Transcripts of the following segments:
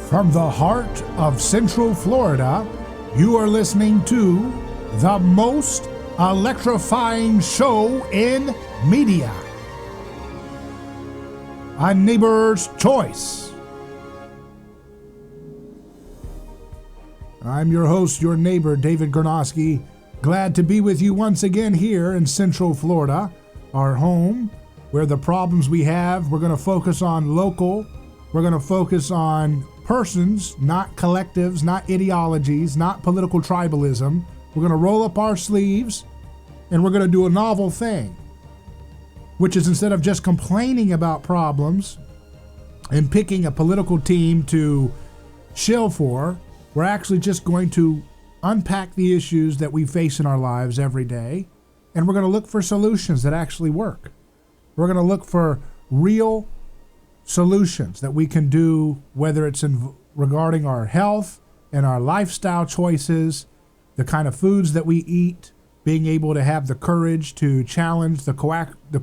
From the heart of Central Florida, you are listening to the most electrifying show in media. A Neighbor's Choice. I'm your host, your neighbor, David Gornoski. Glad to be with you once again here in Central Florida, our home, where the problems we have, we're going to focus on local. We're going to focus on persons, not collectives, not ideologies, not political tribalism. We're going to roll up our sleeves and we're going to do a novel thing, which is instead of just complaining about problems and picking a political team to shill for, we're actually just going to unpack the issues that we face in our lives every day, and we're going to look for solutions that actually work. We're going to look for real solutions that we can do, whether it's regarding our health and our lifestyle choices, the kind of foods that we eat, being able to have the courage to challenge the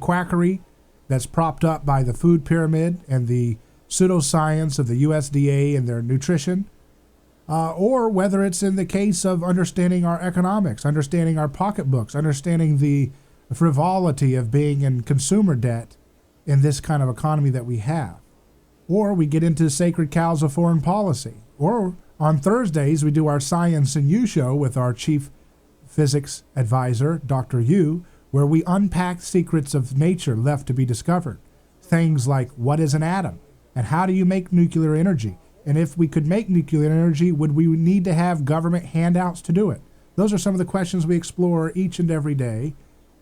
quackery that's propped up by the food pyramid and the pseudoscience of the USDA and their nutrition, or whether it's in the case of understanding our economics, understanding our pocketbooks, understanding the frivolity of being in consumer debt in this kind of economy that we have. Or we get into sacred cows of foreign policy. Or on Thursdays, we do our Science and You show with our chief physics advisor, Dr. Yu, where we unpack secrets of nature left to be discovered. Things like, what is an atom? And how do you make nuclear energy? And if we could make nuclear energy, would we need to have government handouts to do it? Those are some of the questions we explore each and every day.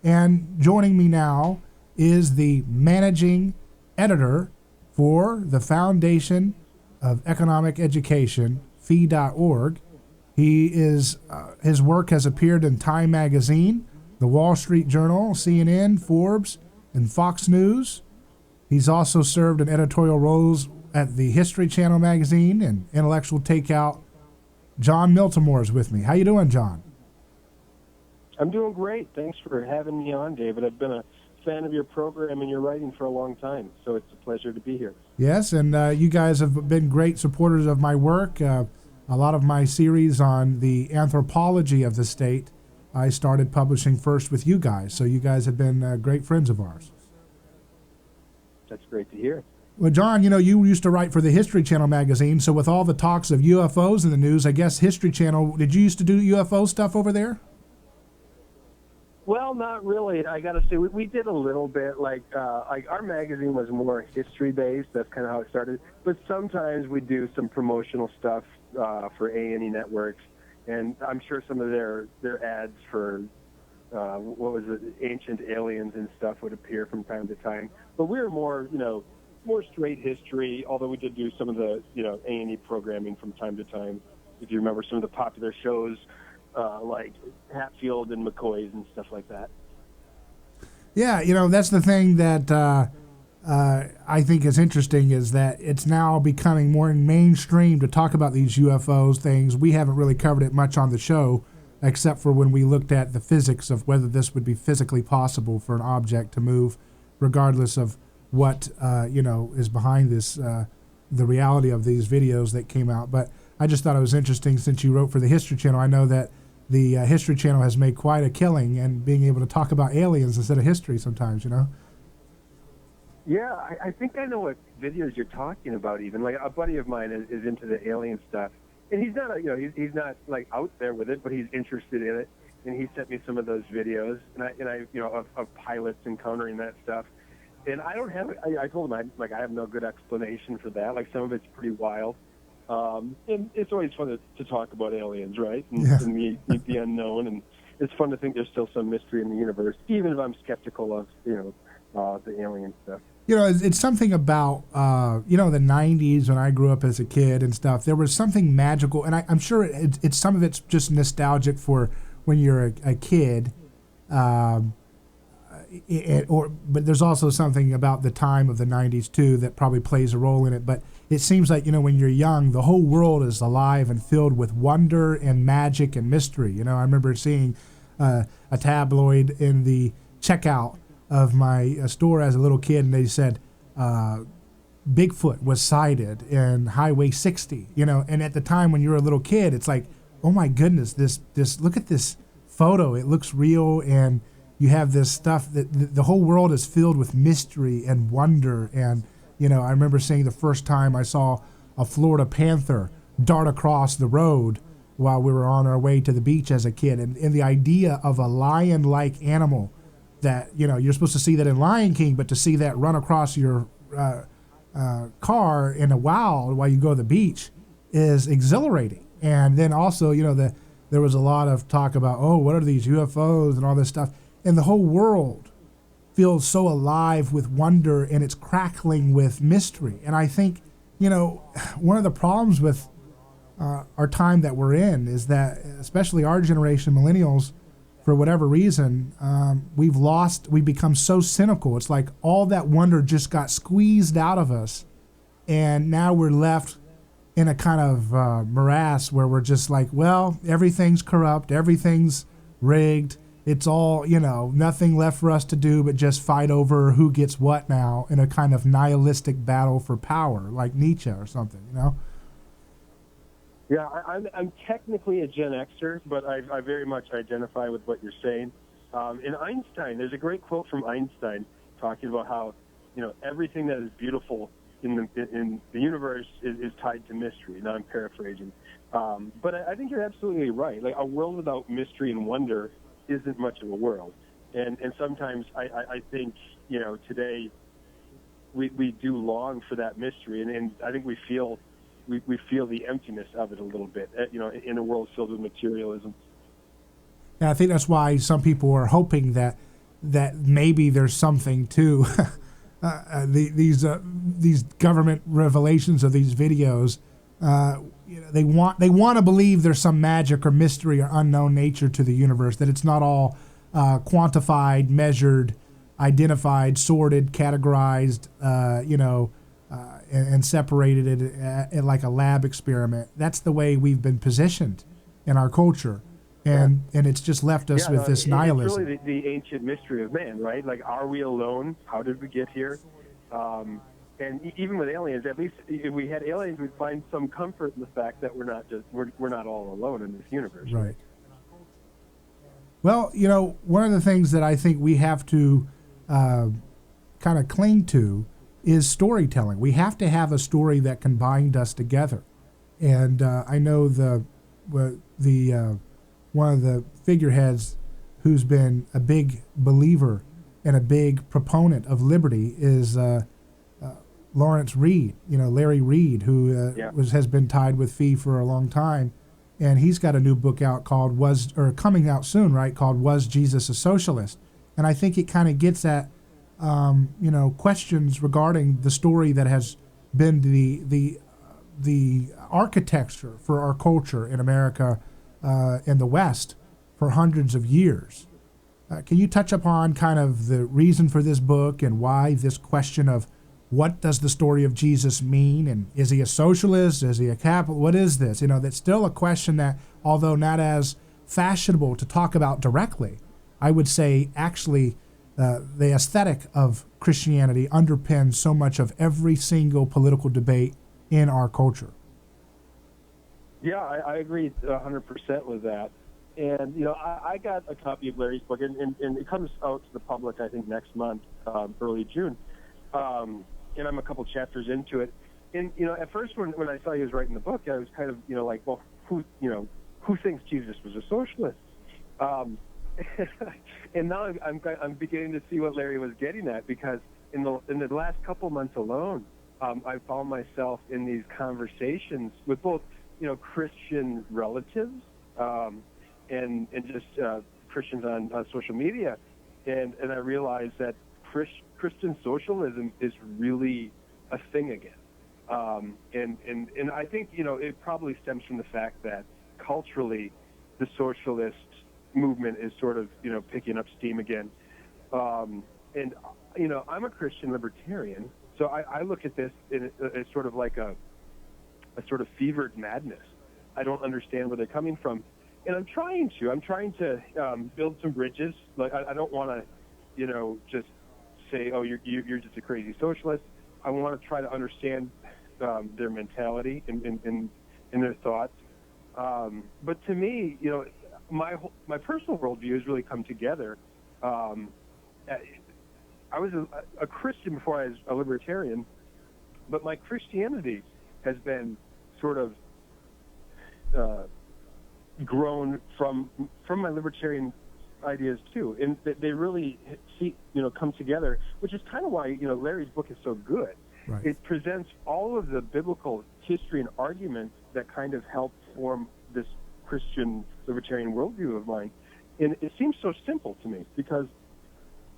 And joining me now is the managing editor for the Foundation of Economic Education, fee.org. He is his work has appeared in Time Magazine, the Wall Street Journal, CNN, Forbes, and Fox News. He's also served in editorial roles at the History Channel magazine and Intellectual Takeout. Jon Miltimore is with me. How you doing, Jon? I'm doing great. Thanks for having me on, David. I've been a fan of your program and your writing for a long time, so it's a pleasure to be here. Yes, and you guys have been great supporters of my work. A lot of my series on the anthropology of the state, I started publishing first with you guys, so you guys have been great friends of ours. That's great to hear. Well, Jon, you used to write for the History Channel magazine, so with all the talks of UFOs in the news, I guess History Channel, did you used to do UFO stuff over there? Well, not really. I got to say, we did a little bit. Like our magazine was more history-based. That's kind of how it started. But sometimes we do some promotional stuff for A&E networks, and I'm sure some of their ads for what was it, ancient aliens and stuff would appear from time to time. But we were more straight history. Although we did do some of the A&E programming from time to time. If you remember some of the popular shows. Like Hatfield and McCoy's and stuff like that. Yeah, that's the thing that I think is interesting is that it's now becoming more mainstream to talk about these UFOs things. We haven't really covered it much on the show, except for when we looked at the physics of whether this would be physically possible for an object to move, regardless of what is behind this, the reality of these videos that came out. But I just thought it was interesting since you wrote for the History Channel. I know that the History Channel has made quite a killing and being able to talk about aliens instead of history sometimes, Yeah, I think I know what videos you're talking about. Even like a buddy of mine is into the alien stuff, and he's not he's not like out there with it, but he's interested in it. And he sent me some of those videos, and I of pilots encountering that stuff. And I don't have I told him I have no good explanation for that. Like some of it's pretty wild. And it's always fun to talk about aliens, right? And the unknown, and it's fun to think there's still some mystery in the universe, even if I'm skeptical of the alien stuff. It's something about the 90s when I grew up as a kid and stuff. There was something magical, and I'm sure it's some of it's just nostalgic for when you're a kid. But there's also something about the time of the 90s too that probably plays a role in it. But it seems like, when you're young, the whole world is alive and filled with wonder and magic and mystery. I remember seeing a tabloid in the checkout of my store as a little kid, and they said, Bigfoot was sighted in Highway 60, and at the time when you were a little kid, it's like, oh my goodness, this look at this photo, it looks real, and you have this stuff that the whole world is filled with mystery and wonder. And I remember saying the first time I saw a Florida panther dart across the road while we were on our way to the beach as a kid, and the idea of a lion-like animal that you're supposed to see that in Lion King, but to see that run across your car in the wild while you go to the beach is exhilarating. And then also, there was a lot of talk about, oh, what are these UFOs and all this stuff, and the whole world feels so alive with wonder, and it's crackling with mystery. And I think, one of the problems with our time that we're in is that, especially our generation, millennials, for whatever reason, we've become so cynical. It's like all that wonder just got squeezed out of us, and now we're left in a kind of morass where we're just like, well, everything's corrupt, everything's rigged. It's all, nothing left for us to do but just fight over who gets what now, in a kind of nihilistic battle for power, like Nietzsche or something, Yeah, I'm technically a Gen Xer, but I very much identify with what you're saying. In Einstein, there's a great quote from Einstein talking about how, everything that is beautiful in the universe is tied to mystery. Now I'm paraphrasing, but I think you're absolutely right. Like, a world without mystery and wonder isn't much of a world, and sometimes I think today we do long for that mystery, and I think we feel the emptiness of it a little bit, in a world filled with materialism. And I think that's why some people are hoping that maybe there's something to these government revelations of these videos. They want to believe there's some magic or mystery or unknown nature to the universe, that it's not all quantified, measured, identified, sorted, categorized, and separated it like a lab experiment. That's the way we've been positioned in our culture, and it's just left us with this nihilism. It's really the ancient mystery of man, right? Like, are we alone? How did we get here? And even with aliens, at least if we had aliens, we'd find some comfort in the fact that we're not all alone in this universe. Right. Well, one of the things that I think we have to kind of cling to is storytelling. We have to have a story that can bind us together. And I know the one of the figureheads who's been a big believer and a big proponent of liberty is Lawrence Reed, Larry Reed, who has been tied with Fee for a long time, and he's got a new book out coming out soon, right? Called "Was Jesus a Socialist?" And I think it kind of gets at questions regarding the story that has been the architecture for our culture in America in the West for hundreds of years. Can you touch upon kind of the reason for this book and why this question of what does the story of Jesus mean, and is he a socialist? Is he a capitalist? What is this? That's still a question that, although not as fashionable to talk about directly, I would say actually the aesthetic of Christianity underpins so much of every single political debate in our culture. Yeah, I agree 100% with that. And, I got a copy of Larry's book, and it comes out to the public, I think, next month, early June. And I'm a couple chapters into it. And, at first when I saw he was writing the book, I was kind of, like, well, who thinks Jesus was a socialist? And now I'm beginning to see what Larry was getting at, because in the last couple months alone, I found myself in these conversations with both, Christian relatives, and just Christians on social media, and I realized that Christian socialism is really a thing again, and I think it probably stems from the fact that culturally the socialist movement is sort of picking up steam again, and I'm a Christian libertarian, so I look at this as sort of like a sort of fevered madness. I don't understand where they're coming from. And I'm trying to build some bridges. Like, I don't want to, just say, oh, you're just a crazy socialist. I want to try to understand their mentality and their thoughts. But to me, my personal worldview has really come together. I was a Christian before I was a libertarian, but my Christianity has been sort of grown from my libertarian ideas too, and they really come together, which is kind of why Larry's book is so good. Right. It presents all of the biblical history and arguments that kind of help form this Christian libertarian worldview of mine, and it seems so simple to me because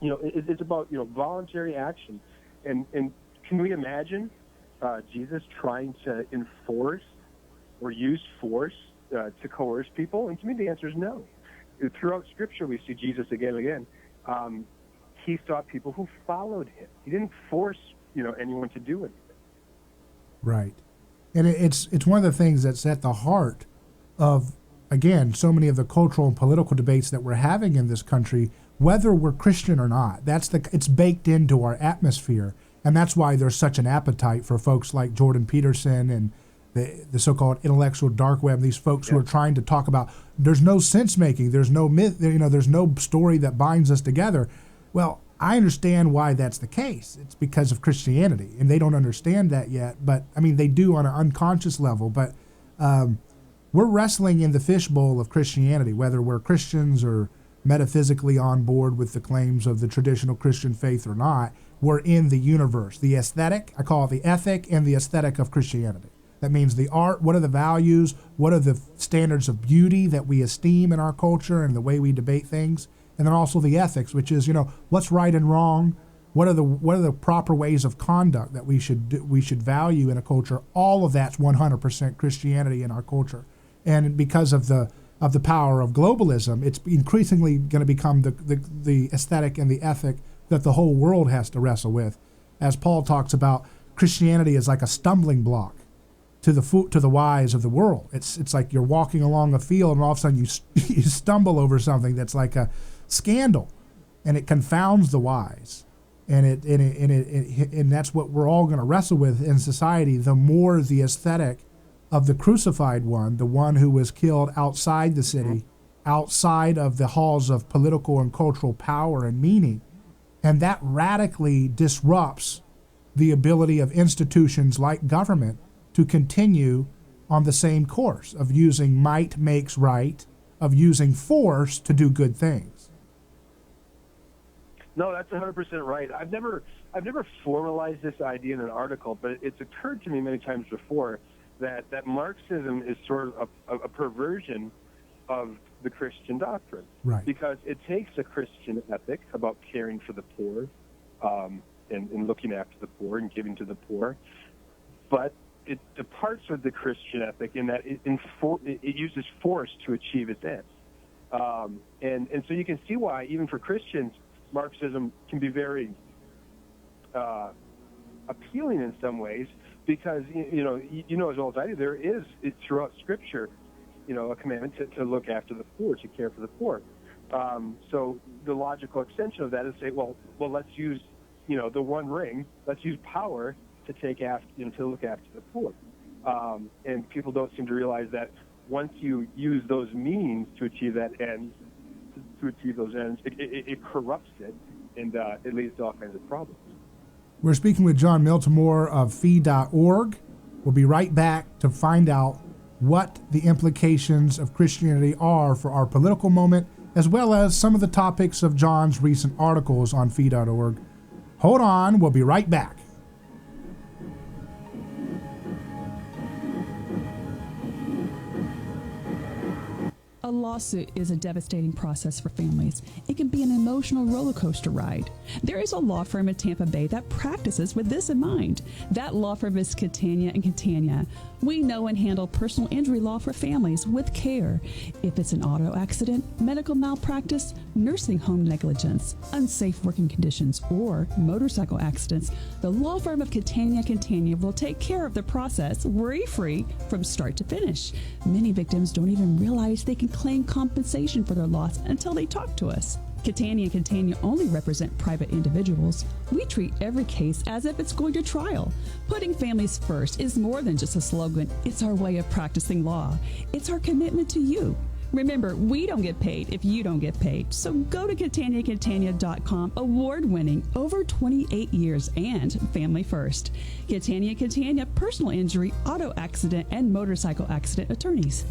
it's about voluntary action, and can we imagine Jesus trying to enforce or use force to coerce people? And to me, the answer is no. Throughout Scripture, we see Jesus again and again. He sought people who followed him. He didn't force anyone to do anything. Right, and it's one of the things that's at the heart of, again, so many of the cultural and political debates that we're having in this country, whether we're Christian or not. It's baked into our atmosphere, and that's why there's such an appetite for folks like Jordan Peterson and the so-called intellectual dark web. These folks who are trying to talk about there's no sense making, there's no myth, there's no story that binds us together. Well, I understand why that's the case. It's because of Christianity, and they don't understand that yet. But I mean, they do on an unconscious level. But we're wrestling in the fishbowl of Christianity, whether we're Christians or metaphysically on board with the claims of the traditional Christian faith or not. We're in the universe, the aesthetic, I call it the ethic and the aesthetic of Christianity. That means the art, what are the values, what are the standards of beauty that we esteem in our culture and the way we debate things, and then also the ethics, which is, what's right and wrong, what are the proper ways of conduct that we should value in a culture. All of that's 100% Christianity in our culture. And because of the power of globalism, it's increasingly going to become the aesthetic and the ethic that the whole world has to wrestle with. As Paul talks about, Christianity is like a stumbling block to the wise of the world. It's like you're walking along a field and all of a sudden you stumble over something that's like a scandal, and it confounds the wise. And that's what we're all going to wrestle with in society. The more the aesthetic of the crucified one, the one who was killed outside the city, outside of the halls of political and cultural power and meaning, and that radically disrupts the ability of institutions like government to continue on the same course of using might makes right, of using force to do good things. No, that's 100% right. I've never formalized this idea in an article, but it's occurred to me many times before that Marxism is sort of a perversion of the Christian doctrine. Right. Because it takes a Christian ethic about caring for the poor and looking after the poor and giving to the poor, but it departs from the Christian ethic in that it uses force to achieve its ends. And so you can see why, even for Christians, Marxism can be very appealing in some ways, because as well as I do, there is throughout Scripture, a commandment to look after the poor, to care for the poor. So the logical extension of that is say, well, let's use the one ring, let's use power to take after, to look after the poor. And people don't seem to realize that once you use those means to achieve that end, it corrupts it, and it leads to all kinds of problems. We're speaking with Jon Miltimore of fee.org. We'll be right back to find out what the implications of Christianity are for our political moment, as well as some of the topics of Jon's recent articles on fee.org. Hold on, we'll be right back. A lawsuit is a devastating process for families. It can be an emotional roller coaster ride. There is a law firm in Tampa Bay that practices with this in mind. That law firm is Catania & Catania. We know and handle personal injury law for families with care. If it's an auto accident, medical malpractice, nursing home negligence, unsafe working conditions, or motorcycle accidents, the law firm of Catania & Catania will take care of the process worry-free from start to finish. Many victims don't even realize they can claim compensation for their loss until they talk to us. Catania and Catania only represent private individuals. We treat every case as if it's going to trial. Putting families first is more than just a slogan. It's our way of practicing law. It's our commitment to you. Remember, we don't get paid if you don't get paid. So go to CataniaCatania.com, award-winning, over 28 years, and family first. Catania Catania, personal injury, auto accident, and motorcycle accident attorneys.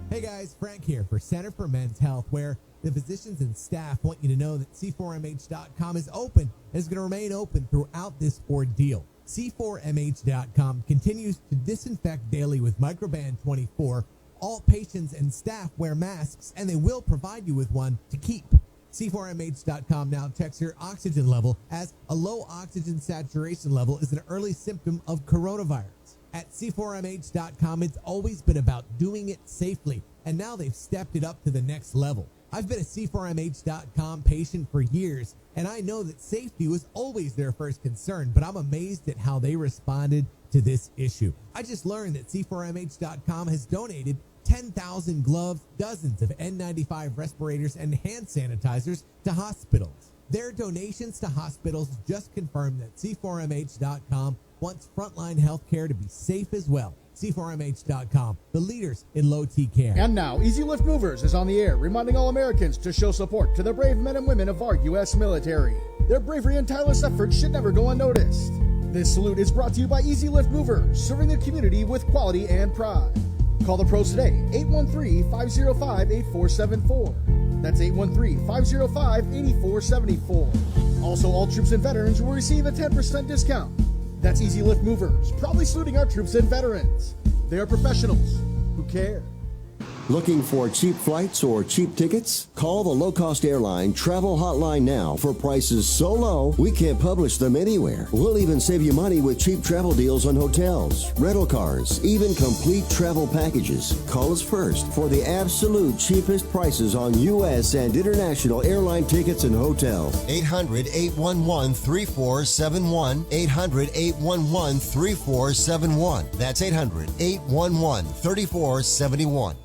Hey guys, Frank here for Center for Men's Health, where the physicians and staff want you to know that C4MH.com is open and is going to remain open throughout this ordeal. C4MH.com continues to disinfect daily with Microban 24. All patients and staff wear masks, and they will provide you with one to keep. C4MH.com now checks your oxygen level, as a low oxygen saturation level is an early symptom of coronavirus. At C4MH.com, it's always been about doing it safely, and now they've stepped it up to the next level. I've been a C4MH.com patient for years, and I know that safety was always their first concern, but I'm amazed at how they responded to this issue. I just learned that C4MH.com has donated 10,000 gloves, dozens of N95 respirators, and hand sanitizers to hospitals. Their donations to hospitals just confirmed that C4MH.com wants frontline healthcare to be safe as well. C4MH.com, the leaders in low-T care. And now, Easy Lift Movers is on the air, reminding all Americans to show support to the brave men and women of our U.S. military. Their bravery and tireless efforts should never go unnoticed. This salute is brought to you by Easy Lift Movers, serving the community with quality and pride. Call the pros today, 813-505-8474. That's 813-505-8474. Also, all troops and veterans will receive a 10% discount. That's Easy Lift Movers, proudly saluting our troops and veterans. They are professionals who care. Looking for cheap flights or cheap tickets? Call the low-cost airline travel hotline now for prices so low we can't publish them anywhere. We'll even save you money with cheap travel deals on hotels, rental cars, even complete travel packages. Call us first for the absolute cheapest prices on U.S. and international airline tickets and hotels. 800-811-3471. 800-811-3471. That's 800-811-3471.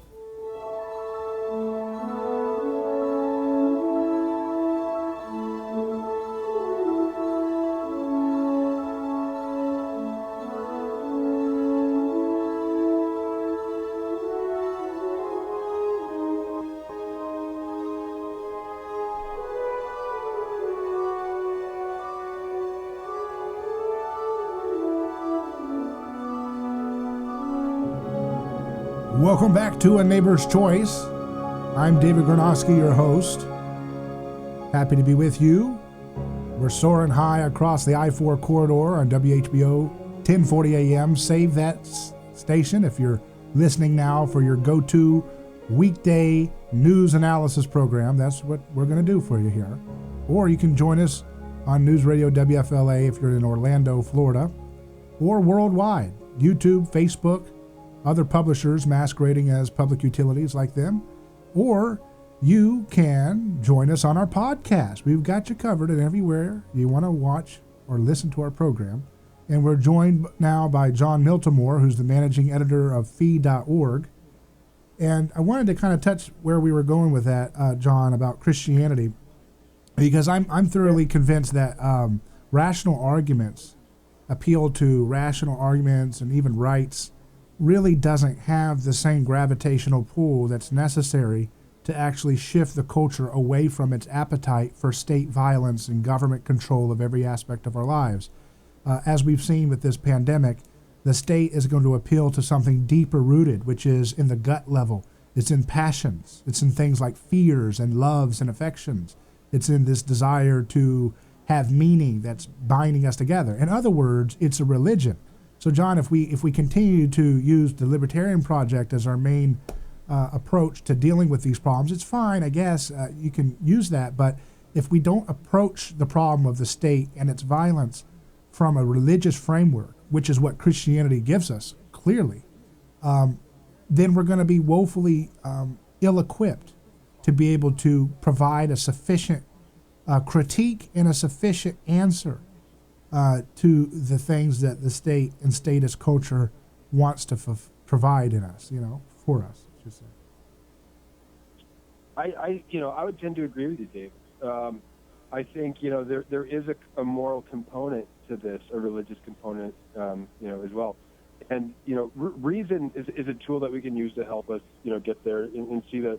Welcome back to A Neighbor's Choice. I'm David Gornoski, your host. Happy to be with you. We're soaring high across the I-4 corridor on WHBO 1040 AM. Save that station if you're listening now for your go-to weekday news analysis program. That's what we're going to do for you here. Or you can join us on News Radio WFLA if you're in Orlando, Florida, or worldwide, YouTube, Facebook, other publishers masquerading as public utilities like them, or you can join us on our podcast. We've got you covered and everywhere you want to watch or listen to our program. And we're joined now by Jon Miltimore, who's the managing editor of fee.org. And I wanted to kind of touch where we were going with that, John, about Christianity, because I'm thoroughly convinced that rational arguments, appeal to rational arguments and even rights, really doesn't have the same gravitational pull that's necessary to actually shift the culture away from its appetite for state violence and government control of every aspect of our lives. As we've seen with this pandemic, the state is going to appeal to something deeper rooted, which is in the gut level. It's in passions. It's in things like fears and loves and affections. It's in this desire to have meaning that's binding us together. In other words, it's a religion. So, John, if we continue to use the Libertarian Project as our main approach to dealing with these problems, it's fine, I guess. You can use that. But if we don't approach the problem of the state and its violence from a religious framework, which is what Christianity gives us, clearly, then we're going to be woefully ill-equipped to be able to provide a sufficient critique and a sufficient answer to the things that the state and statist culture wants to provide in us, for us, I should say. I would tend to agree with you, David. I think, there is a moral component to this, a religious component, as well. And, reason is a tool that we can use to help us, get there and see that,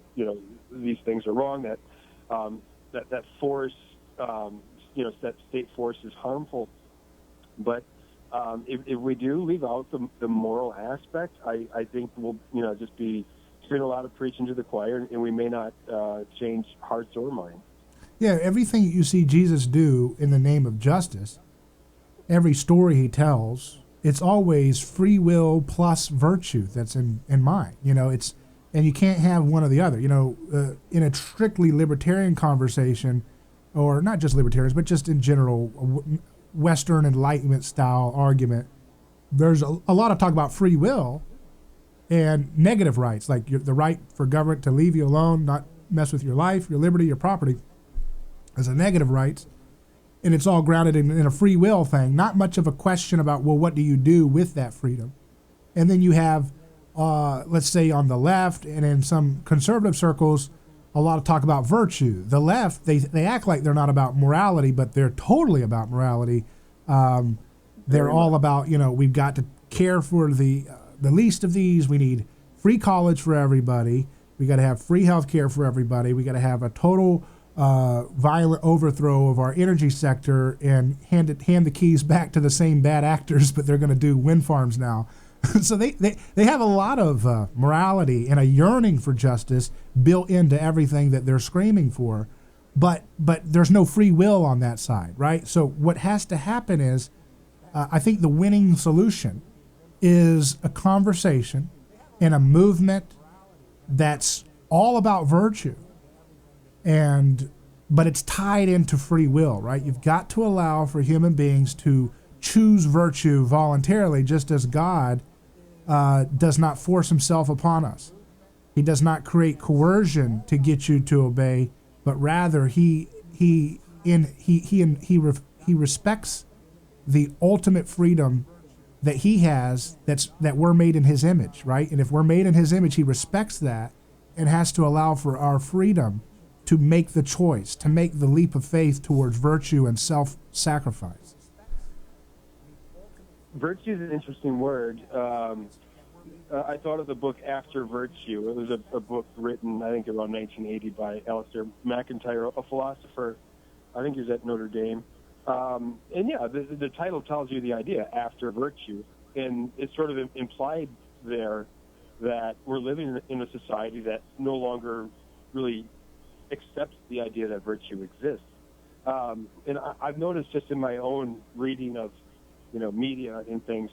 these things are wrong, that force, that state force is harmful. But if we do leave out the moral aspect, I think we'll, just be doing a lot of preaching to the choir, and we may not change hearts or minds. Yeah, everything you see Jesus do in the name of justice, every story he tells, it's always free will plus virtue that's in mind. And you can't have one or the other. In a strictly libertarian conversation, or not just libertarians, but just in general, Western Enlightenment style argument, there's a lot of talk about free will and negative rights, like the right for government to leave you alone, not mess with your life, your liberty, your property, as a negative rights. And it's all grounded in a free will thing, not much of a question about, well, what do you do with that freedom? And then you have, let's say on the left and in some conservative circles, a lot of talk about virtue. The left, they act like they're not about morality, but they're totally about morality. They're all about, we've got to care for the least of these. We need free college for everybody. We got to have free health care for everybody. We got to have a total violent overthrow of our energy sector and hand the keys back to the same bad actors, but they're going to do wind farms now. So they have a lot of morality and a yearning for justice built into everything that they're screaming for, but there's no free will on that side, right? So what has to happen is, I think the winning solution is a conversation and a movement that's all about virtue, but it's tied into free will, right? You've got to allow for human beings to choose virtue voluntarily, just as God does not force himself upon us. He does not create coercion to get you to obey, but rather he respects the ultimate freedom that he has, that we're made in his image, right? And if we're made in his image, he respects that and has to allow for our freedom to make the choice, to make the leap of faith towards virtue and self-sacrifice. Virtue is an interesting word. I thought of the book After Virtue. It was a book written, I think, around 1980 by Alistair McIntyre, a philosopher. I think he was at Notre Dame. The title tells you the idea, After Virtue. And it's sort of implied there that we're living in a society that no longer really accepts the idea that virtue exists. And I've noticed just in my own reading of media and things,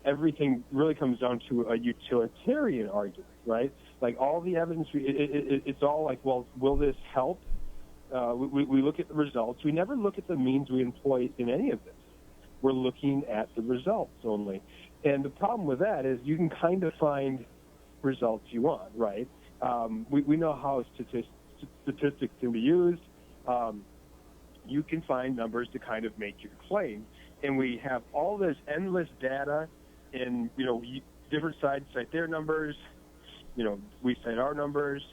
everything really comes down to a utilitarian argument, right? Like all the evidence, it's all like, well, will this help? We look at the results. We never look at the means we employ in any of this. We're looking at the results only. And the problem with that is you can kind of find results you want, right? We know how statistics can be used. You can find numbers to kind of make your claim. And we have all this endless data, and different sides cite their numbers, we cite our numbers,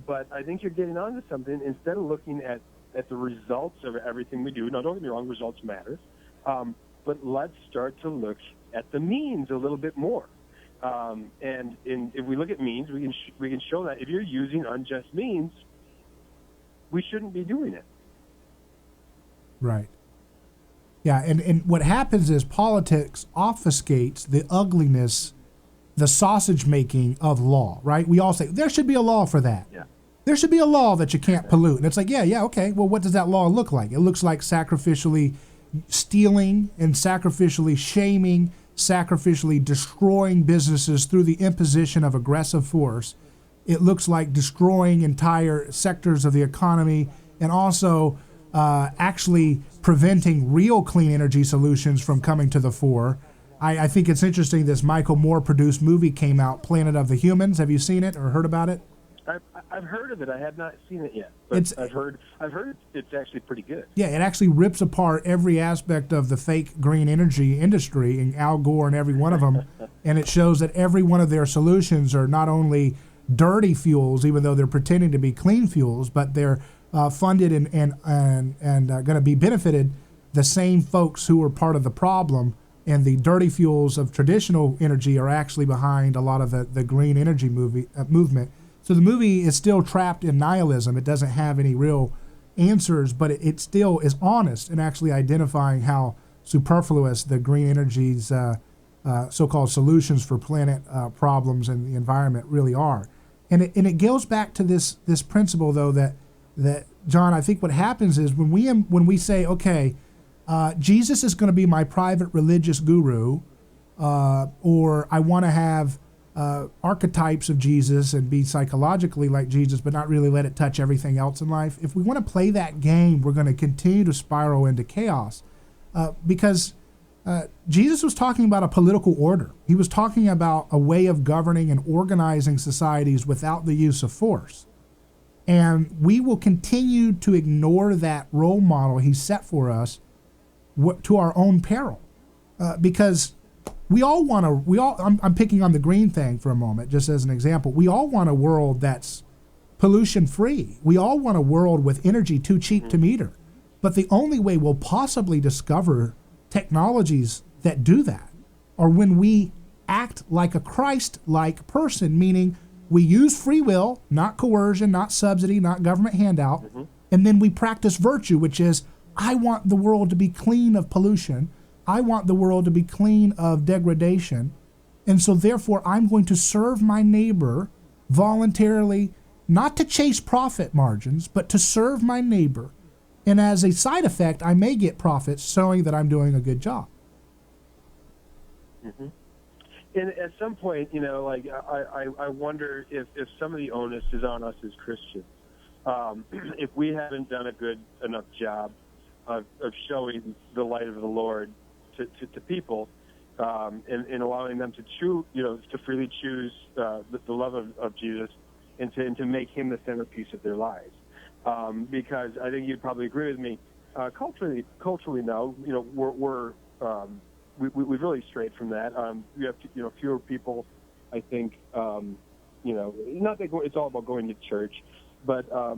but I think you're getting onto something. Instead of looking at the results of everything we do, now don't get me wrong, results matter, but let's start to look at the means a little bit more. And if we look at means, we can show that if you're using unjust means, we shouldn't be doing it. Right. Yeah, and what happens is politics obfuscates the ugliness, the sausage making of law, right? We all say, there should be a law for that. Yeah. There should be a law that you can't pollute. And it's like, yeah, okay, well, what does that law look like? It looks like sacrificially stealing and sacrificially shaming, sacrificially destroying businesses through the imposition of aggressive force. It looks like destroying entire sectors of the economy and also actually preventing real clean energy solutions from coming to the fore. I think it's interesting this Michael Moore produced movie came out, Planet of the Humans. Have you seen it or heard about it? I've heard of it. I have not seen it yet, but I've heard it's actually pretty good. Yeah, it actually rips apart every aspect of the fake green energy industry, and Al Gore and every one of them, and it shows that every one of their solutions are not only dirty fuels, even though they're pretending to be clean fuels, but they're funded and going to be benefited the same folks who are part of the problem. And the dirty fuels of traditional energy are actually behind a lot of the green energy movement. So the movie is still trapped in nihilism. It doesn't have any real answers, but it still is honest in actually identifying how superfluous the green energy's so-called solutions for planet problems and the environment really are. And it goes back to this principle, though, that John, I think what happens is when we say, okay, Jesus is going to be my private religious guru, or I want to have archetypes of Jesus and be psychologically like Jesus, but not really let it touch everything else in life. If we want to play that game, we're going to continue to spiral into chaos, because Jesus was talking about a political order. He was talking about a way of governing and organizing societies without the use of force. And we will continue to ignore that role model he set for us to our own peril, because we all want to. I'm picking on the green thing for a moment, just as an example. We all want a world that's pollution free. We all want a world with energy too cheap to meter. But the only way we'll possibly discover technologies that do that are when we act like a Christ-like person, meaning we use free will, not coercion, not subsidy, not government handout, and then we practice virtue, which is, I want the world to be clean of pollution. I want the world to be clean of degradation. And so therefore, I'm going to serve my neighbor voluntarily, not to chase profit margins, but to serve my neighbor. And as a side effect, I may get profits showing that I'm doing a good job. Mm-hmm. And at some point, like I wonder if some of the onus is on us as Christians. If we haven't done a good enough job of showing the light of the Lord to people, and allowing them to freely choose the love of Jesus and to make him the centerpiece of their lives. Because I think you'd probably agree with me. Culturally, no, we've really strayed from that. We have fewer people, I think. Not that it's all about going to church, but I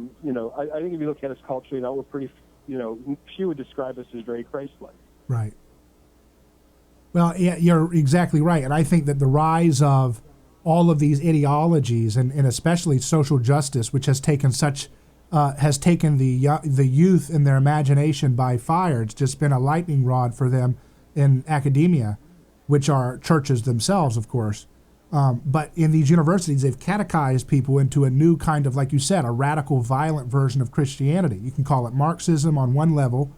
think if you look at us culturally now, we're pretty. Few would describe us as very Christ-like. Right. Well, yeah, you're exactly right, and I think that the rise of all of these ideologies, and especially social justice, which has taken has taken the youth and their imagination by fire. It's just been a lightning rod for them in academia, which are churches themselves, of course. But in these universities, they've catechized people into a new kind of, like you said, a radical, violent version of Christianity. You can call it Marxism on one level.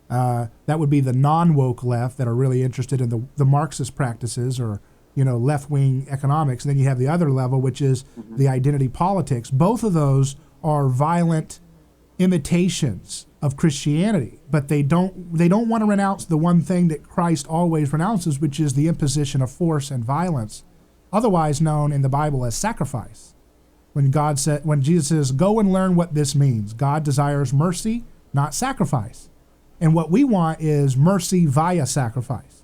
That would be the non-woke left that are really interested in the Marxist practices or, left-wing economics. And then you have the other level, which is the identity politics. Both of those are violent imitations of Christianity, but they don't want to renounce the one thing that Christ always renounces, which is the imposition of force and violence, otherwise known in the Bible as sacrifice. When Jesus says, "Go and learn what this means," God desires mercy, not sacrifice. And what we want is mercy via sacrifice.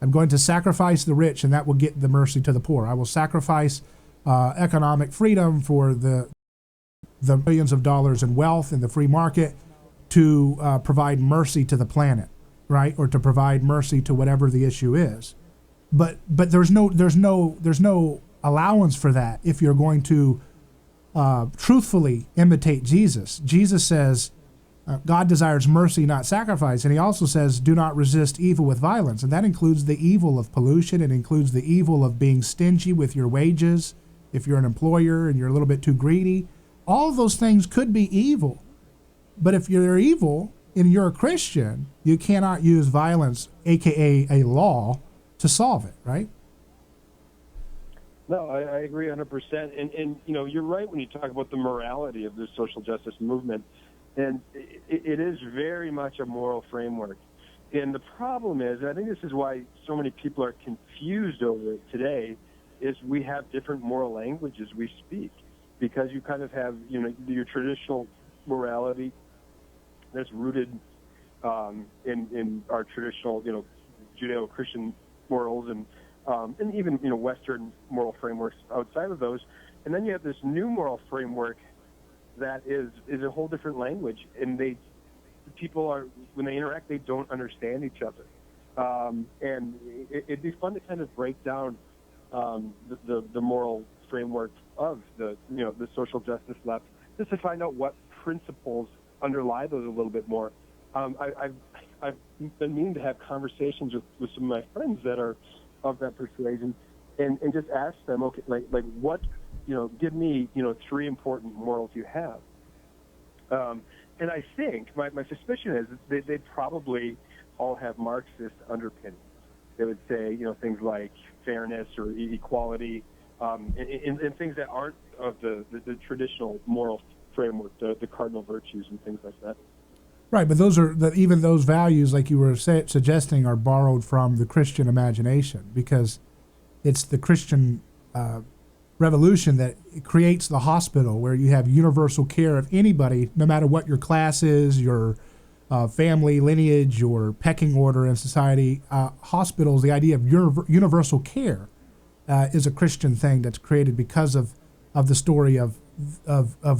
I'm going to sacrifice the rich, and that will get the mercy to the poor. I will sacrifice economic freedom for the billions of dollars in wealth in the free market to provide mercy to the planet, right? Or to provide mercy to whatever the issue is. But there's no allowance for that if you're going to truthfully imitate Jesus. Jesus says God desires mercy, not sacrifice, and he also says do not resist evil with violence, and that includes the evil of pollution. It includes the evil of being stingy with your wages if you're an employer and you're a little bit too greedy. All of those things could be evil, but if you're evil and you're a Christian, you cannot use violence, aka a law, to solve it, right? No, I agree 100%. And you're right when you talk about the morality of the social justice movement. And it is very much a moral framework. And the problem is, and I think this is why so many people are confused over it today, is we have different moral languages we speak. Because you kind of have, your traditional morality that's rooted in our traditional, Judeo-Christian morals and even, Western moral frameworks outside of those. And then you have this new moral framework that is a whole different language, and people are, when they interact, they don't understand each other. And it'd be fun to kind of break down the moral framework of the social justice left, just to find out what principles underlie those a little bit more. I've been meaning to have conversations with some of my friends that are of that persuasion, and just ask them, okay, like what, give me, 3 important morals you have. And I think my suspicion is they probably all have Marxist underpinnings. They would say, things like fairness or equality, and things that aren't of the traditional moral framework, the cardinal virtues and things like that. Right, but even those values, like you were suggesting, are borrowed from the Christian imagination, because it's the Christian revolution that creates the hospital, where you have universal care of anybody, no matter what your class is, your family lineage, your pecking order in society. Hospitals, the idea of universal care, is a Christian thing that's created because of the story of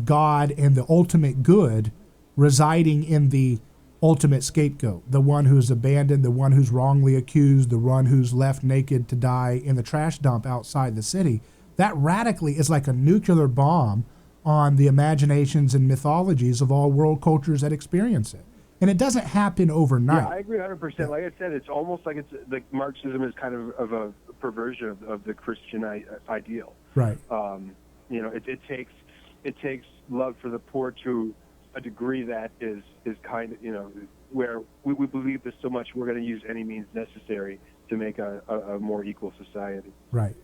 God and the ultimate good residing in the ultimate scapegoat, the one who's abandoned, the one who's wrongly accused, the one who's left naked to die in the trash dump outside the city. That radically is like a nuclear bomb on the imaginations and mythologies of all world cultures that experience it. And it doesn't happen overnight. Yeah, I agree 100%. Yeah. Like I said, it's almost like Marxism is kind of a perversion of the Christian ideal. Right. It takes love for the poor to a degree that is kind of, where we believe this so much we're going to use any means necessary to make a more equal society. Right.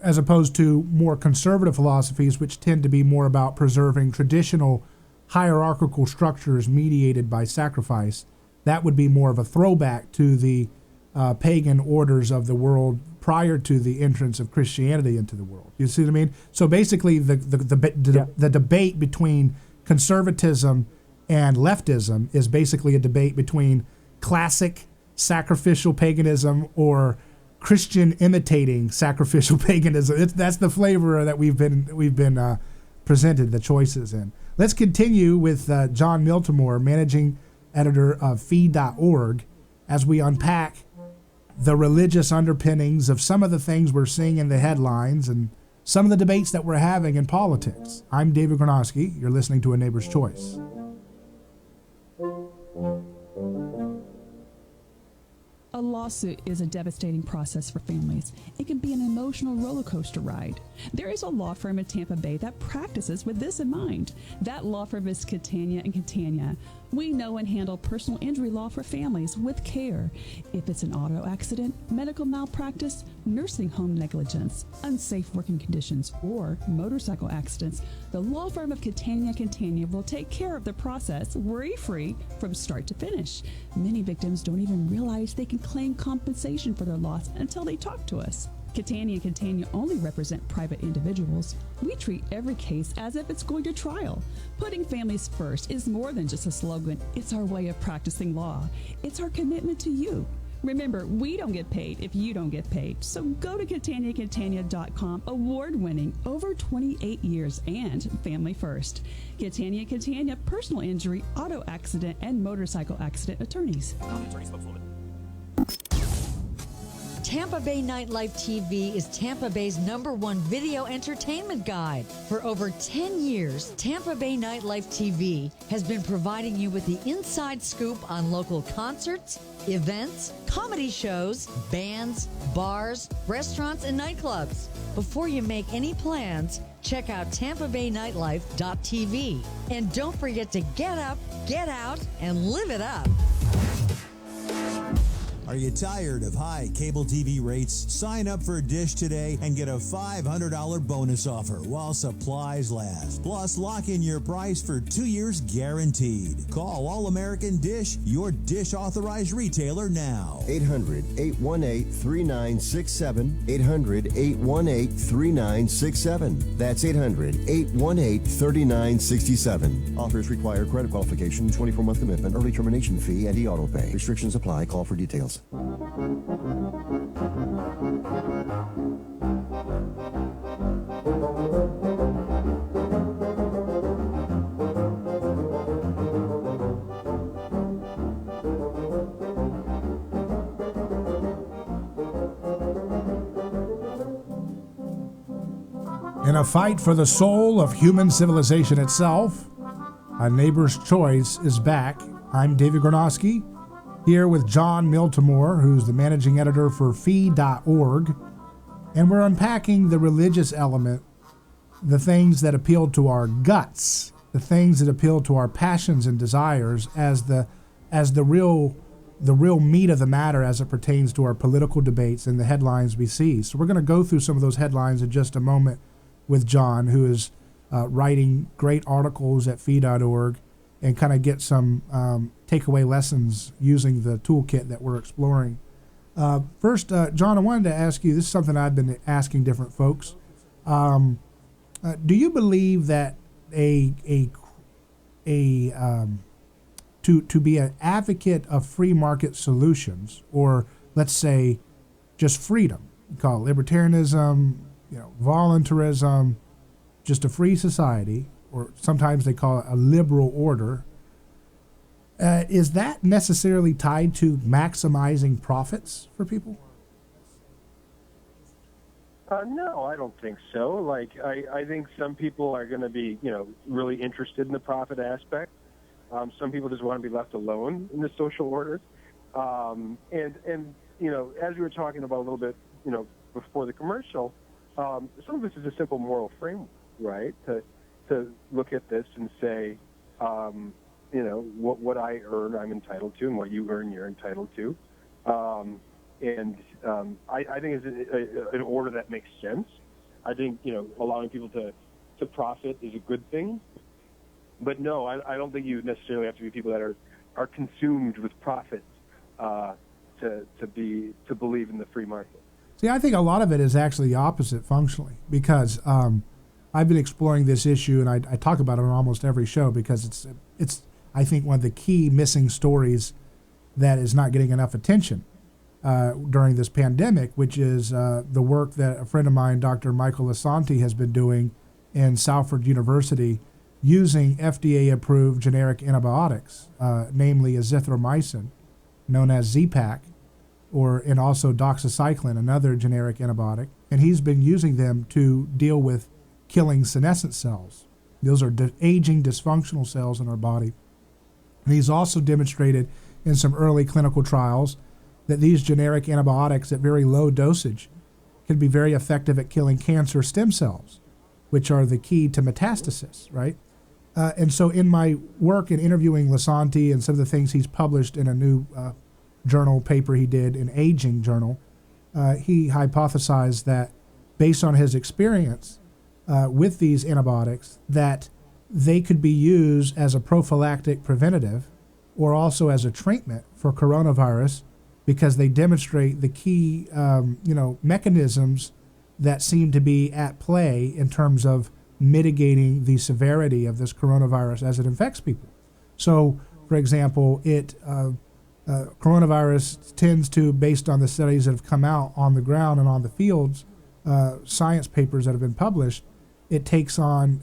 As opposed to more conservative philosophies, which tend to be more about preserving traditional hierarchical structures mediated by sacrifice. That would be more of a throwback to the pagan orders of the world prior to the entrance of Christianity into the world. You see what I mean? So basically, the debate between conservatism and leftism is basically a debate between classic sacrificial paganism or Christian imitating sacrificial paganism. That's the flavor that we've been presented the choices in. Let's continue with Jon Miltimore, managing editor of Feed.org, as we unpack the religious underpinnings of some of the things we're seeing in the headlines and some of the debates that we're having in politics. I'm David Gornoski. You're listening to A Neighbor's Choice. A lawsuit is a devastating process for families. It can be an emotional roller coaster ride. There is a law firm in Tampa Bay that practices with this in mind. That law firm is Catania & Catania. We know and handle personal injury law for families with care. If it's an auto accident, medical malpractice, nursing home negligence, unsafe working conditions, or motorcycle accidents, the law firm of Catania & Catania will take care of the process worry-free from start to finish. Many victims don't even realize they can claim compensation for their loss until they talk to us. Catania & Catania only represent private individuals. We treat every case as if it's going to trial. Putting families first is more than just a slogan. It's our way of practicing law. It's our commitment to you. Remember, we don't get paid if you don't get paid. So go to CataniaCatania.com, award-winning, over 28 years, and family first. Catania & Catania, personal injury, auto accident, and motorcycle accident attorneys. Tampa Bay Nightlife TV is Tampa Bay's #1 video entertainment guide. For over 10 years, Tampa Bay Nightlife TV has been providing you with the inside scoop on local concerts, events, comedy shows, bands, bars, restaurants, and nightclubs. Before you make any plans, check out TampaBayNightlife.tv. And don't forget to get up, get out, and live it up. Are you tired of high cable TV rates? Sign up for Dish today and get a $500 bonus offer while supplies last. Plus, lock in your price for 2 years guaranteed. Call All American Dish, your Dish authorized retailer now. 800-818-3967. 800-818-3967. That's 800-818-3967. Offers require credit qualification, 24-month commitment, early termination fee, and e-auto pay. Restrictions apply. Call for details. In a fight for the soul of human civilization itself, A Neighbor's Choice is back. I'm David Gornoski, here with Jon Miltimore, who's the managing editor for fee.org, and we're unpacking the religious element, the things that appeal to our guts, the things that appeal to our passions and desires as the real meat of the matter as it pertains to our political debates and the headlines we see. So we're going to go through some of those headlines in just a moment with Jon, who is writing great articles at fee.org, and kind of get some takeaway lessons using the toolkit that we're exploring. First, Jon, I wanted to ask you, this is something I've been asking different folks. Do you believe that to be an advocate of free market solutions, or let's say just freedom, you call it libertarianism, voluntarism, just a free society, or sometimes they call it a liberal order, is that necessarily tied to maximizing profits for people? No, I don't think so. Like, I think some people are going to be, really interested in the profit aspect. Some people just want to be left alone in the social order. And as we were talking about a little bit, before the commercial, some of this is a simple moral framework, right? To look at this and say, what I earn, I'm entitled to, and what you earn, you're entitled to. I think it's an order that makes sense. I think, allowing people to profit is a good thing. But no, I don't think you necessarily have to be people that are consumed with profit to believe in the free market. See, I think a lot of it is actually the opposite functionally, because I've been exploring this issue, and I talk about it on almost every show, because it's I think one of the key missing stories that is not getting enough attention during this pandemic, which is the work that a friend of mine, Dr. Michael Lasanti, has been doing in Salford University using FDA-approved generic antibiotics, namely azithromycin, known as Z-Pak, and also doxycycline, another generic antibiotic, and he's been using them to deal with killing senescent cells. Those are aging dysfunctional cells in our body. And he's also demonstrated in some early clinical trials that these generic antibiotics at very low dosage can be very effective at killing cancer stem cells, which are the key to metastasis, right? And so in my work in interviewing Lasanti and some of the things he's published in a new journal paper he did in Aging Journal, he hypothesized that based on his experience with these antibiotics, that they could be used as a prophylactic preventative or also as a treatment for coronavirus, because they demonstrate the key mechanisms that seem to be at play in terms of mitigating the severity of this coronavirus as it infects people. So, for example, coronavirus tends to, based on the studies that have come out on the ground and on the fields, science papers that have been published, it takes on,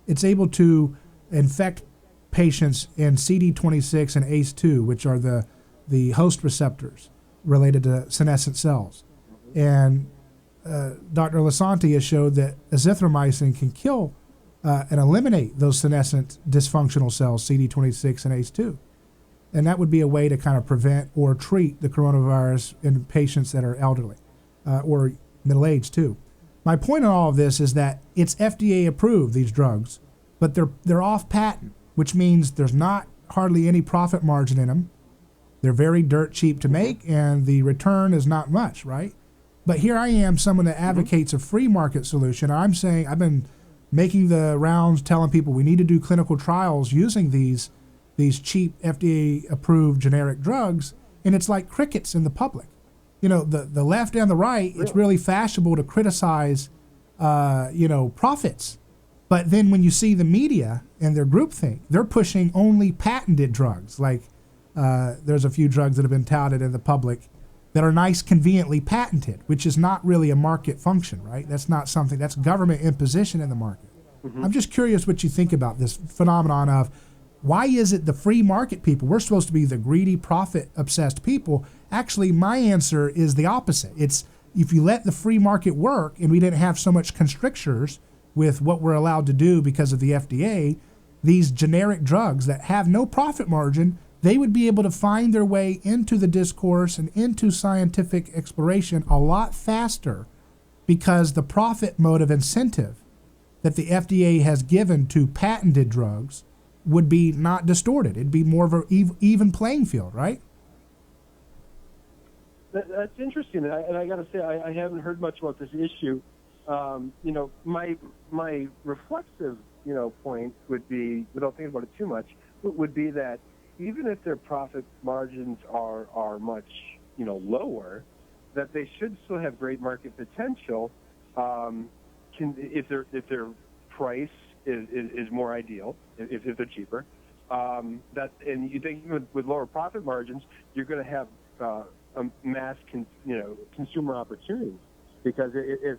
it's able to infect patients in CD26 and ACE2, which are the host receptors related to senescent cells. And Dr. Lasanti has showed that azithromycin can kill and eliminate those senescent dysfunctional cells, CD26 and ACE2. And that would be a way to kind of prevent or treat the coronavirus in patients that are elderly or middle-aged too. My point on all of this is that it's FDA approved, these drugs, but they're off patent, which means there's not hardly any profit margin in them. They're very dirt cheap to make, and the return is not much, right? But here I am, someone that advocates a free market solution. I'm saying, I've been making the rounds telling people we need to do clinical trials using these cheap FDA-approved generic drugs, and it's like crickets in the public. The left and the right, it's really fashionable to criticize, profits. But then when you see the media and their groupthink, they're pushing only patented drugs. Like there's a few drugs that have been touted in the public that are nice, conveniently patented, which is not really a market function, right? That's not something, that's government imposition in the market. Mm-hmm. I'm just curious what you think about this phenomenon of why is it the free market people, we're supposed to be the greedy, profit-obsessed people. Actually, my answer is the opposite. It's, if you let the free market work and we didn't have so much constrictures with what we're allowed to do because of the FDA, these generic drugs that have no profit margin, they would be able to find their way into the discourse and into scientific exploration a lot faster, because the profit motive incentive that the FDA has given to patented drugs would be not distorted. It'd be more of an even playing field, right? That's interesting, and I got to say, I haven't heard much about this issue. My reflexive, point would be, without thinking about it too much, would be that even if their profit margins are much, lower, that they should still have great market potential. If their price is more ideal, if they're cheaper, and you think with lower profit margins, you're going to have a mass, consumer opportunity, because if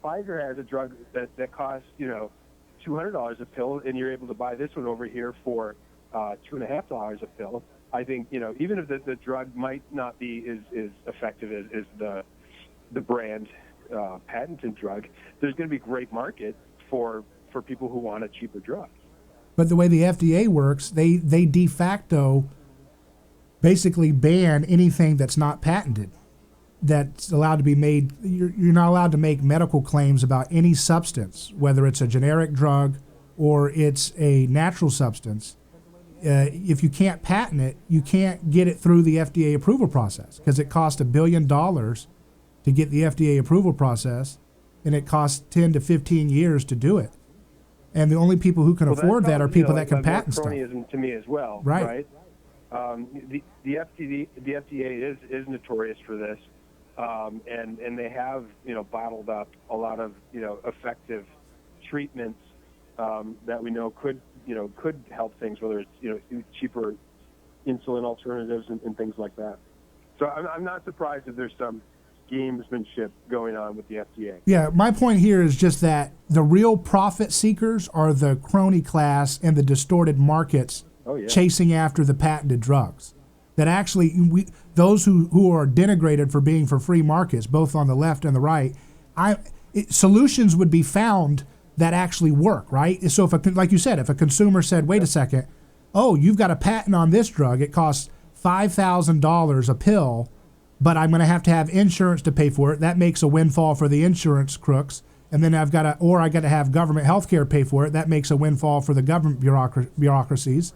Pfizer has a drug that costs $200 a pill, and you're able to buy this one over here for $2.50 a pill. I think even if the drug might not be as effective as the brand patented drug, there's going to be great market for people who want a cheaper drug. But the way the FDA works, they de facto basically ban anything that's not patented, that's allowed to be made. You're not allowed to make medical claims about any substance, whether it's a generic drug or it's a natural substance. If you can't patent it, you can't get it through the FDA approval process, because it costs $1 billion to get the FDA approval process, and it costs 10 to 15 years to do it. And the only people who can afford that are people that can patent stuff. Cronyism to me as well, right? The FDA is notorious for this, and they have bottled up a lot of effective treatments that we know could help things, whether it's cheaper insulin alternatives and things like that. So I'm not surprised if there's some gamesmanship going on with the FDA. Yeah, my point here is just that the real profit seekers are the crony class and the distorted markets chasing after the patented drugs. That actually, those who are denigrated for being for free markets, both on the left and the right, solutions would be found that actually work, right? So like you said, if a consumer said, wait a second, you've got a patent on this drug, it costs $5,000 a pill, but I'm going to have insurance to pay for it. That makes a windfall for the insurance crooks. And then I got to have government health care pay for it. That makes a windfall for the government bureaucracies.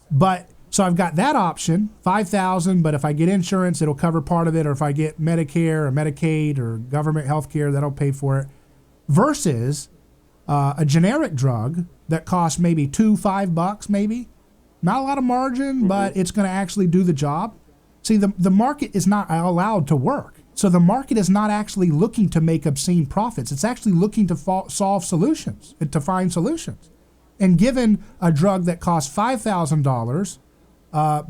But so I've got that option, $5,000, but if I get insurance, it'll cover part of it. Or if I get Medicare or Medicaid or government health care, that'll pay for it. Versus a generic drug that costs maybe $5 maybe. Not a lot of margin, but it's going to actually do the job. See, the market is not allowed to work. So the market is not actually looking to make obscene profits. It's actually looking to solve solutions, to find solutions. And given a drug that costs $5,000,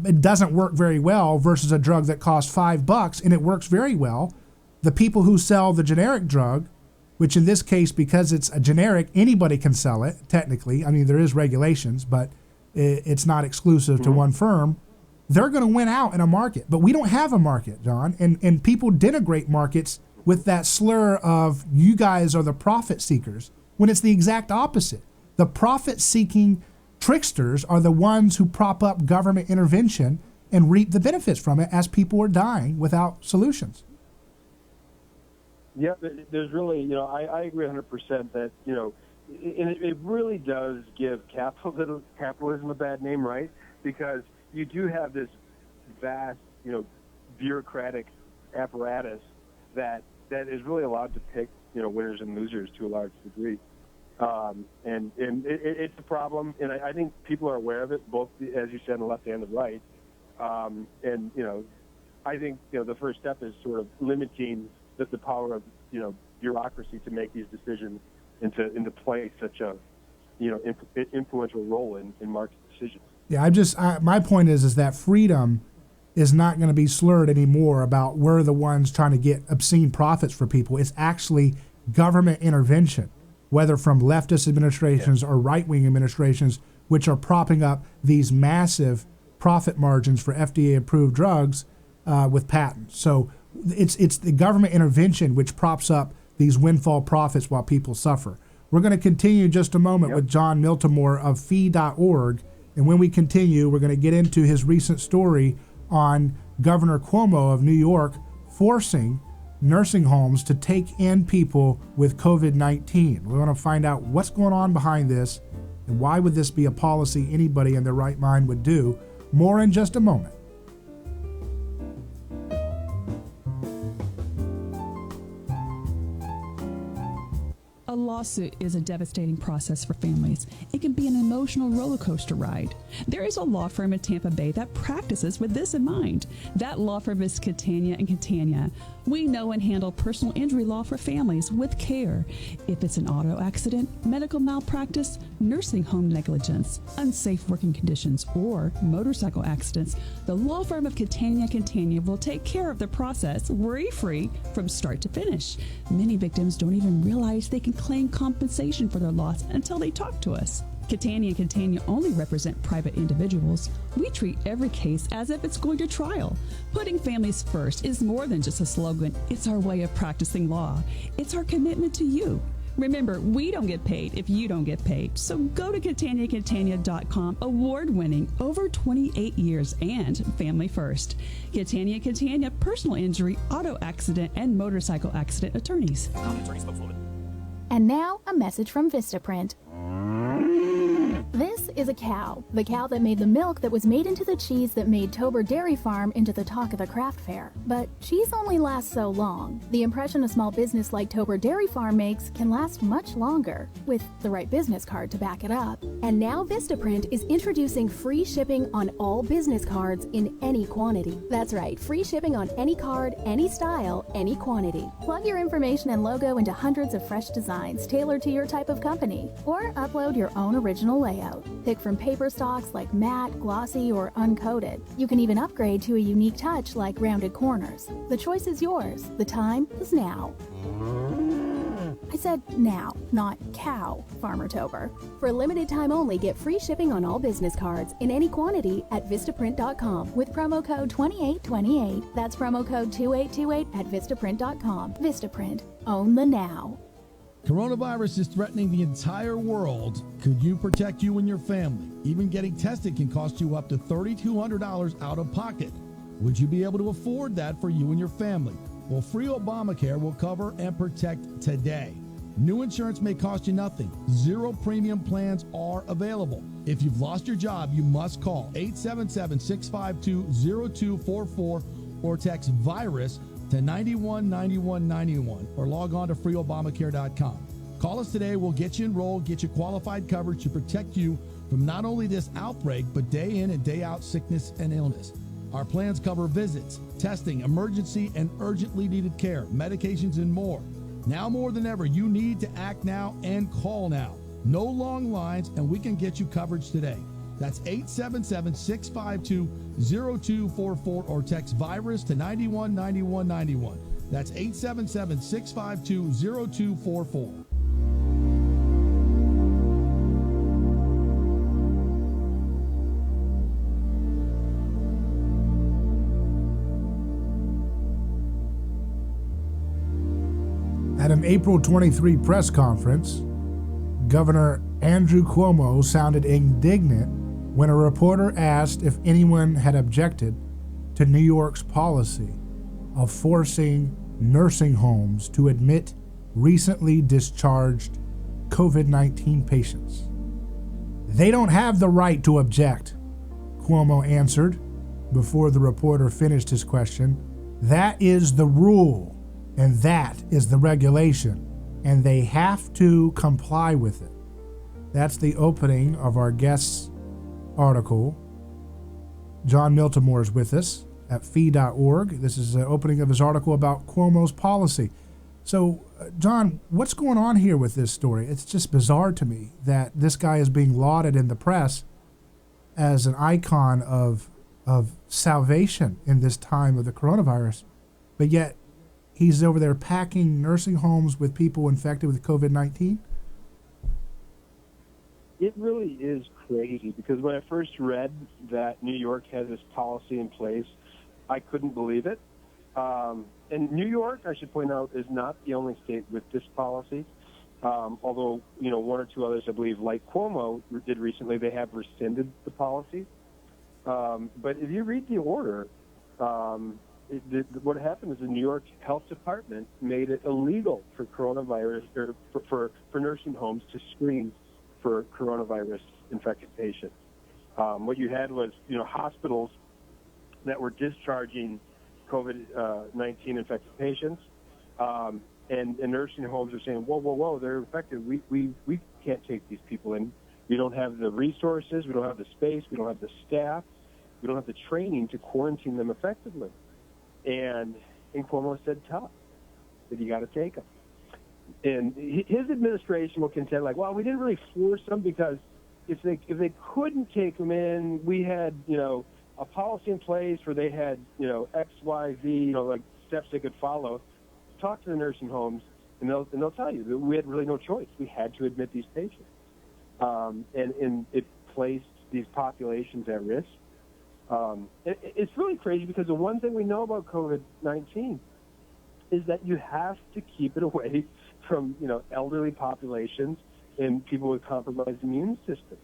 it doesn't work very well, versus a drug that costs $5 and it works very well, the people who sell the generic drug, which in this case, because it's a generic, anybody can sell it, technically. I mean, there is regulations, but it's not exclusive to one firm. They're going to win out in a market. But we don't have a market, John. And people denigrate markets with that slur of, you guys are the profit seekers, when it's the exact opposite. The profit-seeking tricksters are the ones who prop up government intervention and reap the benefits from it as people are dying without solutions. Yeah, there's really, I agree 100% that, and it really does give capitalism a bad name, right? Because you do have this vast, bureaucratic apparatus that is really allowed to pick, winners and losers to a large degree. And it's a problem, and I think people are aware of it, both, as you said, on the left and the right. And, I think, the first step is sort of limiting the power of, bureaucracy to make these decisions and to play such a, influential role in market decisions. Yeah, my point is that freedom is not going to be slurred anymore about we're the ones trying to get obscene profits for people. It's actually government intervention, whether from leftist administrations or right-wing administrations, which are propping up these massive profit margins for FDA-approved drugs with patents. So It's the government intervention which props up these windfall profits while people suffer. We're going to continue in just a moment with Jon Miltimore of fee.org. And when we continue, we're going to get into his recent story on Governor Cuomo of New York forcing nursing homes to take in people with COVID-19. We want to find out what's going on behind this and why would this be a policy anybody in their right mind would do. More in just a moment. A lawsuit is a devastating process for families. It can be an emotional roller coaster ride. There is a law firm in Tampa Bay that practices with this in mind. That law firm is Catania and Catania. We know and handle personal injury law for families with care. If it's an auto accident, medical malpractice, nursing home negligence, unsafe working conditions, or motorcycle accidents, the law firm of Catania and Catania will take care of the process worry-free from start to finish. Many victims don't even realize they can claim compensation for their loss until they talk to us. Catania and Catania only represent private individuals. We treat every case as if it's going to trial. Putting families first is more than just a slogan. It's our way of practicing law. It's our commitment to you. Remember, we don't get paid if you don't get paid. So go to CataniaCatania.com, award-winning, over 28 years, and family first. Catania Catania, personal injury, auto accident, and motorcycle accident attorneys. And now, a message from Vistaprint. This is a cow. The cow that made the milk that was made into the cheese that made Tober Dairy Farm into the talk of the craft fair. But cheese only lasts so long. The impression a small business like Tober Dairy Farm makes can last much longer, with the right business card to back it up. And now Vistaprint is introducing free shipping on all business cards in any quantity. That's right, free shipping on any card, any style, any quantity. Plug your information and logo into hundreds of fresh designs tailored to your type of company, or upload your own original layout. Pick from paper stocks like matte, glossy, or uncoated. You can even upgrade to a unique touch like rounded corners. The choice is yours. The time is now. I said now, not cow, Farmer Tober. For a limited time only, get free shipping on all business cards in any quantity at Vistaprint.com with promo code 2828. That's promo code 2828 at Vistaprint.com. Vistaprint. Own the now. Coronavirus is threatening the entire world. Could you protect you and your family? Even getting tested can cost you up to $3,200 out of pocket. Would you be able to afford that for you and your family? Well, free Obamacare will cover and protect today. New insurance may cost you nothing. Zero premium plans are available. If you've lost your job, you must call 877-652-0244 or text VIRUS to 919191 or log on to freeobamacare.com. Call us today. We'll get you enrolled, get you qualified coverage to protect you from not only this outbreak, but day in and day out sickness and illness. Our plans cover visits, testing, emergency and urgently needed care, medications, and more. Now more than ever, you need to act now and call now. No long lines, and we can get you coverage today. That's 877-652-0244 or text VIRUS to 919191. That's 877-652-0244. At an April 23 press conference, Governor Andrew Cuomo sounded indignant when a reporter asked if anyone had objected to New York's policy of forcing nursing homes to admit recently discharged COVID-19 patients. They don't have the right to object, Cuomo answered before the reporter finished his question. That is the rule, and that is the regulation, and they have to comply with it. That's the opening of our guest's article. Jon Miltimore is with us at fee.org. This is the opening of his article about Cuomo's policy. So, John, what's going on here with this story? It's just bizarre to me that this guy is being lauded in the press as an icon of salvation in this time of the coronavirus, but yet he's over there packing nursing homes with people infected with COVID-19. It really is crazy because when I first read that New York had this policy in place, I couldn't believe it. And New York, I should point out, is not the only state with this policy. Although, one or two others, I believe, like Cuomo did recently, they have rescinded the policy. But if you read the order, what happened is the New York Health Department made it illegal for coronavirus, or for nursing homes to screen for coronavirus infected patients. What you had was, hospitals that were discharging COVID-19 infected patients, and nursing homes are saying, whoa, they're infected. We can't take these people in. We don't have the resources. We don't have the space. We don't have the staff. We don't have the training to quarantine them effectively. And Cuomo said, tough, that you got to take them. And his administration will contend, we didn't really force them because if they couldn't take them in, we had, a policy in place where they had, X, Y, Z, steps they could follow. Talk to the nursing homes, and they'll tell you that we had really no choice. We had to admit these patients, and it placed these populations at risk. It's really crazy because the one thing we know about COVID-19 is that you have to keep it away from, elderly populations and people with compromised immune systems.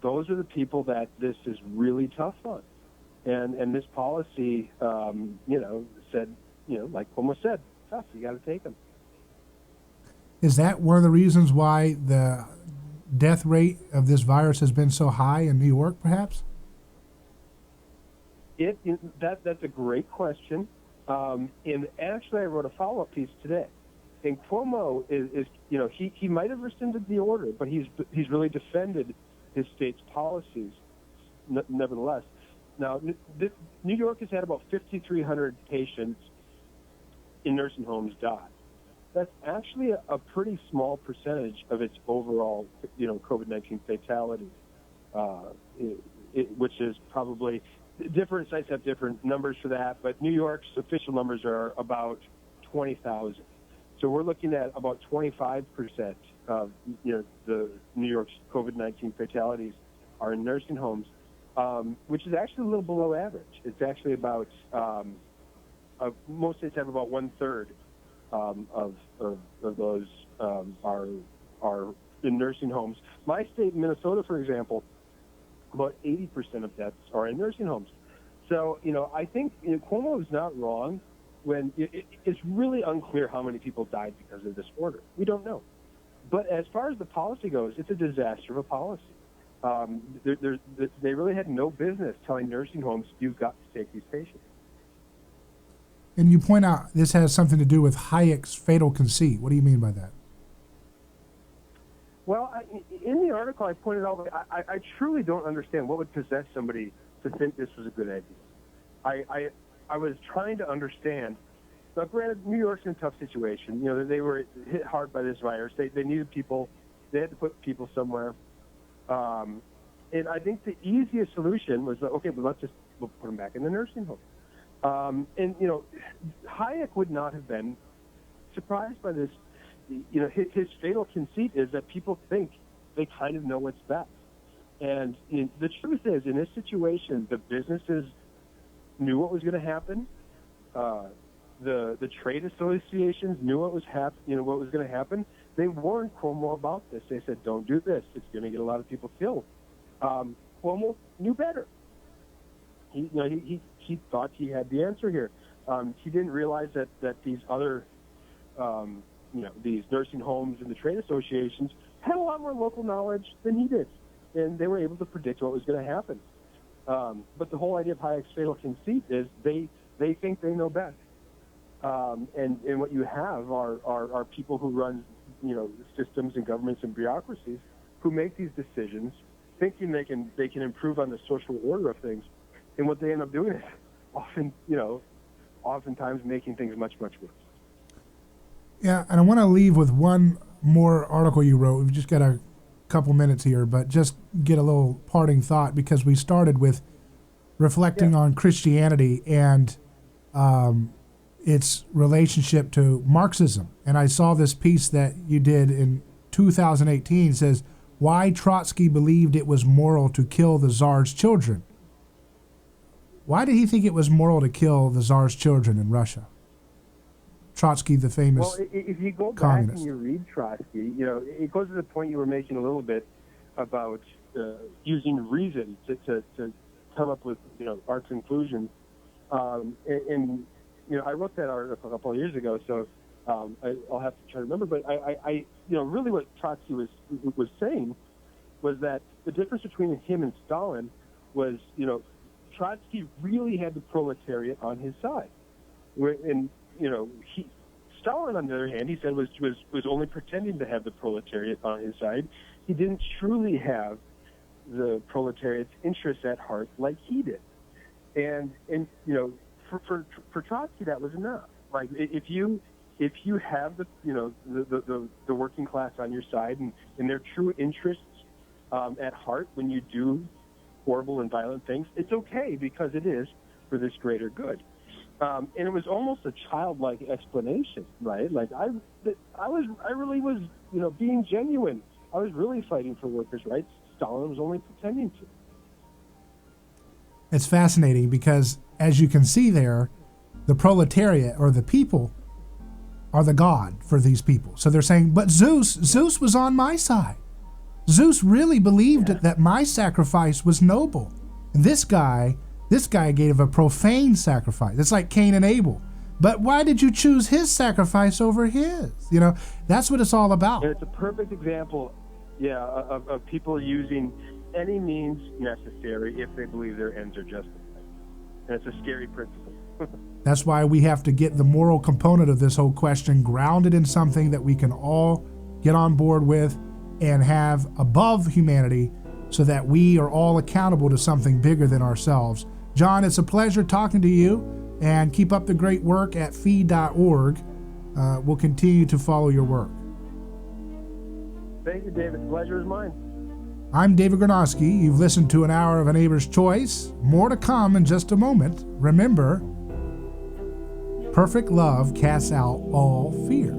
Those are the people that this is really tough on. And this policy, said, like Cuomo said, tough, you got to take them. Is that one of the reasons why the death rate of this virus has been so high in New York, perhaps? That's a great question. And actually, I wrote a follow-up piece today. And Cuomo is he might have rescinded the order, but he's really defended his state's policies, nevertheless. Now, New York has had about 5,300 patients in nursing homes die. That's actually a pretty small percentage of its overall, COVID-19 fatalities, which is probably different sites have different numbers for that, but New York's official numbers are about 20,000. So we're looking at about 25% of the New York's COVID-19 fatalities are in nursing homes, which is actually a little below average. It's actually about most states have about 1/3 of those are in nursing homes. My state, Minnesota, for example, about 80% of deaths are in nursing homes. So, I think Cuomo is not wrong when it's really unclear how many people died because of this order. We don't know. But as far as the policy goes, it's a disaster of a policy. They really had no business telling nursing homes, you've got to take these patients. And you point out this has something to do with Hayek's fatal conceit. What do you mean by that? Well, in the article, I pointed out, I truly don't understand what would possess somebody to think this was a good idea. I was trying to understand. Now, granted, New York's in a tough situation. They were hit hard by this virus. They needed people. They had to put people somewhere. And I think the easiest solution was, okay, well, we'll put them back in the nursing home. And Hayek would not have been surprised by this. His fatal conceit is that people think they kind of know what's best. And the truth is, in this situation, the businesses knew what was going to happen. The trade associations knew what was what was going to happen. They warned Cuomo about this. They said, "Don't do this. It's going to get a lot of people killed." Cuomo knew better. He thought he had the answer here. He didn't realize that these other these nursing homes and the trade associations had a lot more local knowledge than he did, and they were able to predict what was going to happen. But the whole idea of Hayek's fatal conceit is they think they know best, and what you have are people who run systems and governments and bureaucracies who make these decisions, thinking they can improve on the social order of things, and what they end up doing is oftentimes making things much, much worse. Yeah, and I want to leave with one more article you wrote. We've just got a couple minutes here, but just get a little parting thought, because we started with reflecting on Christianity and its relationship to Marxism. And I saw this piece that you did in 2018. It says, "Why Trotsky believed it was moral to kill the Tsar's children." Why did he think it was moral to kill the Tsar's children in Russia? Trotsky, the famous Well, if you go back communist. and you read Trotsky, it goes to the point you were making a little bit about using reason to come up with, our conclusions. And I wrote that article a couple of years ago, so I'll have to try to remember. But I really what Trotsky was saying was that the difference between him and Stalin was, Trotsky really had the proletariat on his side. Stalin, on the other hand, he said was only pretending to have the proletariat on his side. He didn't truly have the proletariat's interests at heart like he did. And for Trotsky, that was enough. Like if you have the working class on your side and their true interests at heart when you do horrible and violent things, it's okay because it is for this greater good. And it was almost a childlike explanation, right? Like I really was, being genuine. I was really fighting for workers' rights. Stalin was only pretending to. It's fascinating because, as you can see there, the proletariat or the people are the god for these people. So they're saying, but Zeus was on my side. Zeus really believed that my sacrifice was noble. And this guy gave a profane sacrifice. It's like Cain and Abel. But why did you choose his sacrifice over his? That's what it's all about. And it's a perfect example, of people using any means necessary if they believe their ends are justified. And it's a scary principle. That's why we have to get the moral component of this whole question grounded in something that we can all get on board with and have above humanity so that we are all accountable to something bigger than ourselves. Jon, it's a pleasure talking to you, and keep up the great work at feed.org. We'll continue to follow your work. Thank you, David. The pleasure is mine. I'm David Gornoski. You've listened to an hour of A Neighbor's Choice. More to come in just a moment. Remember, perfect love casts out all fear.